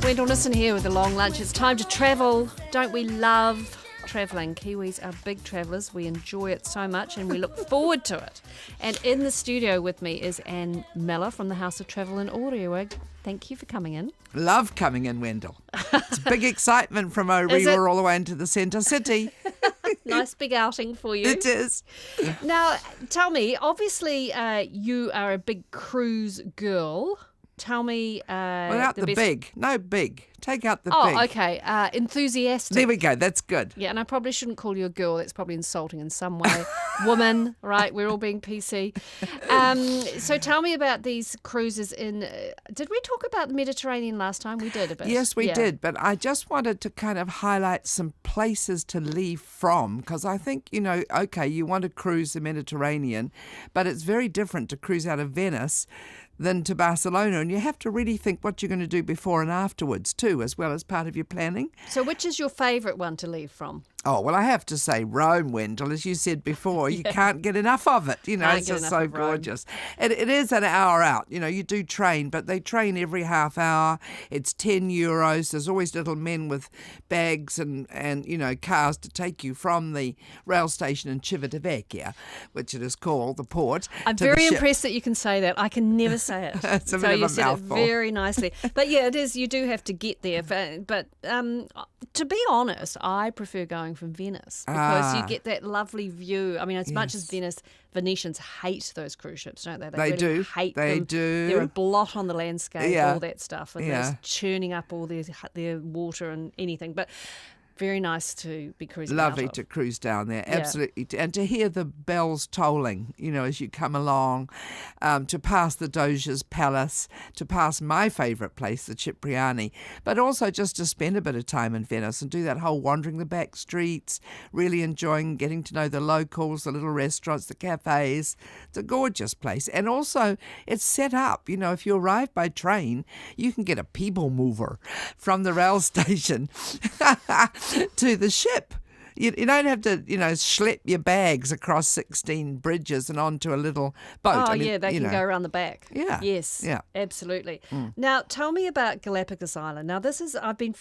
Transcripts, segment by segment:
Wendyl Nissen here with a long lunch. It's time to travel. Don't we love travelling? Kiwis are big travellers. We enjoy it so much and we look forward to it. And in the studio with me is Anne Miller from the House of Travel in Orewa. Thank you for coming in. Love coming in, Wendyl. It's big excitement from Orewa all the way into the centre city. Nice big outing for you. It is. Now, tell me, obviously you are a big cruise girl. Tell me... Without the big. No big. Take out the big. Oh, okay. Enthusiastic. There we go. That's good. Yeah, and I probably shouldn't call you a girl. That's probably insulting in some way. Woman, right? We're all being PC. So tell me about these cruises in... did we talk about the Mediterranean last time? We did a bit. Yes, we did. But I just wanted to kind of highlight some places to leave from, because I think, okay, you want to cruise the Mediterranean, but it's very different to cruise out of Venice than to Barcelona, and you have to really think what you're going to do before and afterwards too, as well as part of your planning. So which is your favourite one to leave from? Oh, well, I have to say Rome, Wendyl, as you said before, you can't get enough of it. It's just so gorgeous. It is an hour out. You do train, but they train every half hour. It's €10. There's always little men with bags and cars to take you from the rail station in Civitavecchia, which it is called, the port. I'm very impressed that you can say that. I can never say it. It's a so bit you of a said mouthful. it very nicely. But yeah, it is. You do have to get there. But to be honest, I prefer going from Venice because you get that lovely view. I mean, as much as Venetians hate those cruise ships, don't they? They really do. Hate they them. do. They're a blot on the landscape, all that stuff, and Yeah. they're churning up all their water and anything. But very nice to be cruising. Lovely out of. to cruise down there, absolutely. And to hear the bells tolling, as you come along, to pass the Doge's Palace, to pass my favourite place, the Cipriani, but also just to spend a bit of time in Venice and do that whole wandering the back streets, really enjoying getting to know the locals, the little restaurants, the cafes. It's a gorgeous place. And also, it's set up. If you arrive by train, you can get a people mover from the rail station to the ship. You don't have to, schlep your bags across 16 bridges and onto a little boat. Oh, they can go around the back. Yeah. Yes. Yeah. Absolutely. Now, tell me about Galapagos Island. Now, I've been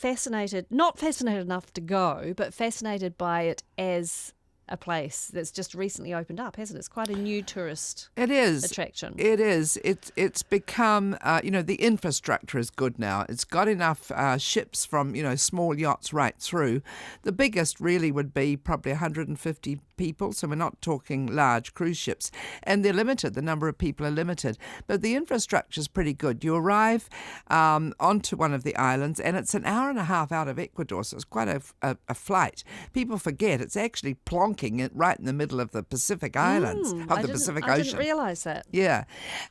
not fascinated enough to go, but fascinated by it as a place that's just recently opened up, hasn't it? It's quite a new tourist attraction. It is. It's become, the infrastructure is good now. It's got enough ships from, small yachts right through. The biggest really would be probably 150 people, so we're not talking large cruise ships. And they're limited. The number of people are limited. But the infrastructure is pretty good. You arrive onto one of the islands, and it's an hour and a half out of Ecuador, so it's quite a flight. People forget it's actually plonking it right in the middle of the Pacific Islands, Pacific Ocean. I didn't realise that. Yeah.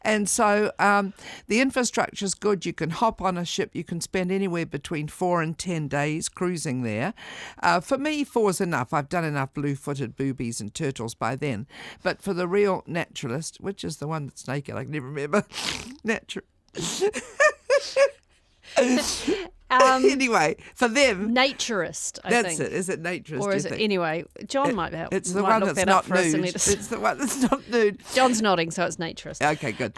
And so the infrastructure is good. You can hop on a ship. You can spend anywhere between 4 and 10 days cruising there. For me, 4 is enough. I've done enough blue-footed boobies and turtles by then. But for the real naturalist, which is the one that's naked, I can never remember. Anyway, for them... Naturist, I think. That's it. Is it naturist? Or is it... Anyway, John might help. It's the one that's not nude. It's the one that's not nude. John's nodding, so it's naturist. Okay, good.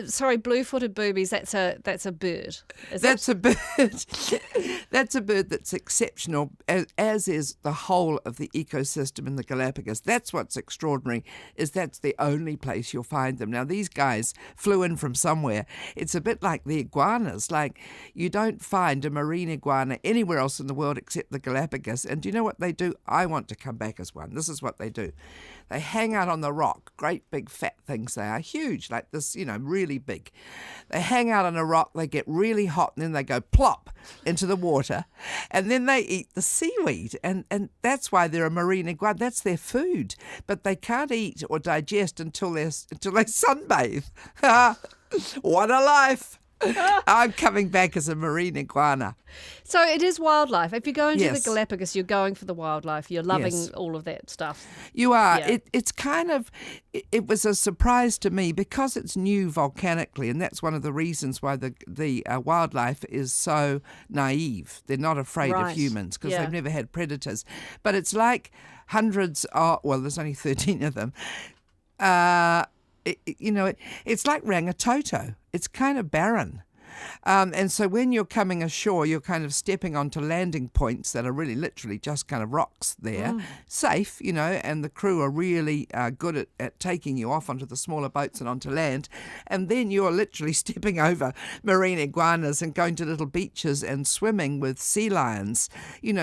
Sorry, blue-footed boobies, that's a bird. That's a bird. That's a bird that's exceptional, as is the whole of the ecosystem in the Galapagos. That's what's extraordinary, is that's the only place you'll find them. Now, these guys flew in from somewhere. It's a bit like the iguanas. Like, you don't find a marine iguana anywhere else in the world except the Galapagos. And do you know what they do? I want to come back as one. This is what they do. They hang out on the rock, great big fat things they are, huge, like this, really big. They hang out on a rock, they get really hot, and then they go plop into the water, and then they eat the seaweed, and that's why they're a marine iguana. That's their food, but they can't eat or digest until they sunbathe. What a life! I'm coming back as a marine iguana. So it is wildlife. If you're going to the Galapagos, you're going for the wildlife. You're loving all of that stuff. You are. Yeah. It's kind of, it was a surprise to me because it's new volcanically, and that's one of the reasons why the wildlife is so naive. They're not afraid of humans because they've never had predators. But it's like hundreds of, well, there's only 13 of them. It's like Rangitoto. It's kind of barren. And so when you're coming ashore, you're kind of stepping onto landing points that are really literally just kind of rocks there. Safe, and the crew are really good at taking you off onto the smaller boats and onto land. And then you're literally stepping over marine iguanas and going to little beaches and swimming with sea lions,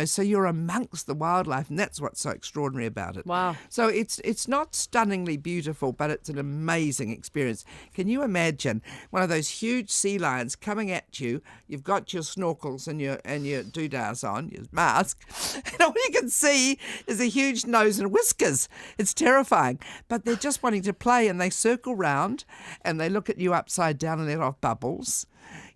so you're amongst the wildlife, and that's what's so extraordinary about it. Wow. So it's not stunningly beautiful, but it's an amazing experience. Can you imagine one of those huge sea lions coming at you? You've got your snorkels and your doodahs on, your mask, and all you can see is a huge nose and whiskers. It's terrifying. But they're just wanting to play, and they circle round and they look at you upside down and let off bubbles.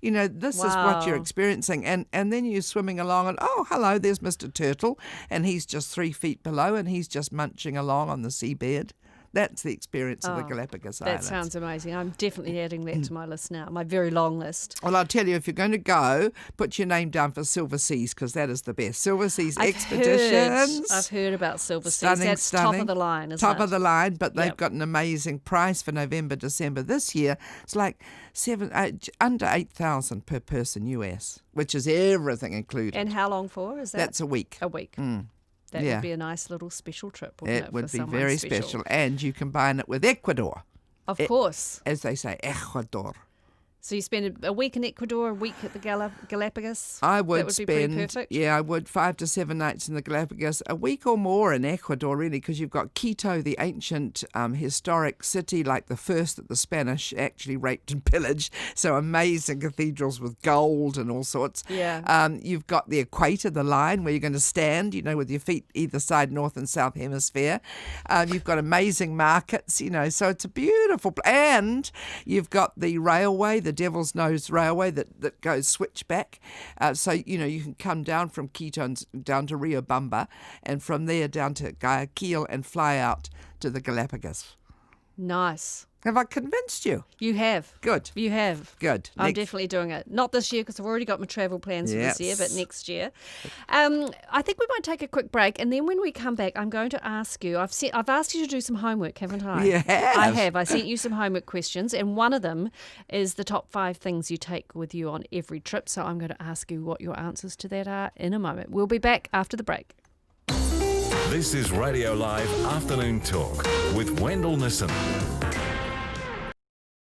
This is what you're experiencing. And then you're swimming along and, oh, hello, there's Mr. Turtle. And he's just 3 feet below and he's just munching along on the seabed. That's the experience of the Galapagos Islands. That sounds amazing. I'm definitely adding that to my list now, my very long list. Well, I'll tell you, if you're going to go, put your name down for Silver Seas, because that is the best. Silver Seas Expeditions. I've heard about Silver Seas. That's top of the line, isn't it? Top of the line, but they've got an amazing price for November, December this year. It's like under $8,000 per person US, which is everything included. And how long for is that? That's a week. A week. That would be a nice little special trip, wouldn't it? It would be very special. And you combine it with Ecuador. Of course. As they say, Ecuador. So you spend a week in Ecuador, a week at the Galapagos? I would that would spend, be pretty perfect. Yeah, I would 5 to 7 nights in the Galapagos, a week or more in Ecuador, really, because you've got Quito, the ancient historic city, like the first that the Spanish actually raped and pillaged. So amazing cathedrals with gold and all sorts. Yeah. You've got the equator, the line where you're going to stand, with your feet either side, north and south hemisphere. You've got amazing markets, so it's a beautiful. And you've got the railway, the Devil's Nose Railway that goes switchback. So, you can come down from Quito and down to Riobamba, and from there down to Guayaquil and fly out to the Galapagos. Nice. Have I convinced you? You have. Good. You have. Good. I'm definitely doing it. Not this year because I've already got my travel plans for this year, but next year. I think we might take a quick break, and then when we come back, I'm going to ask you. I've asked you to do some homework, haven't I? You have. I have. I sent you some homework questions, and one of them is the top 5 things you take with you on every trip. So I'm going to ask you what your answers to that are in a moment. We'll be back after the break. This is Radio Live Afternoon Talk with Wendyl Nissen.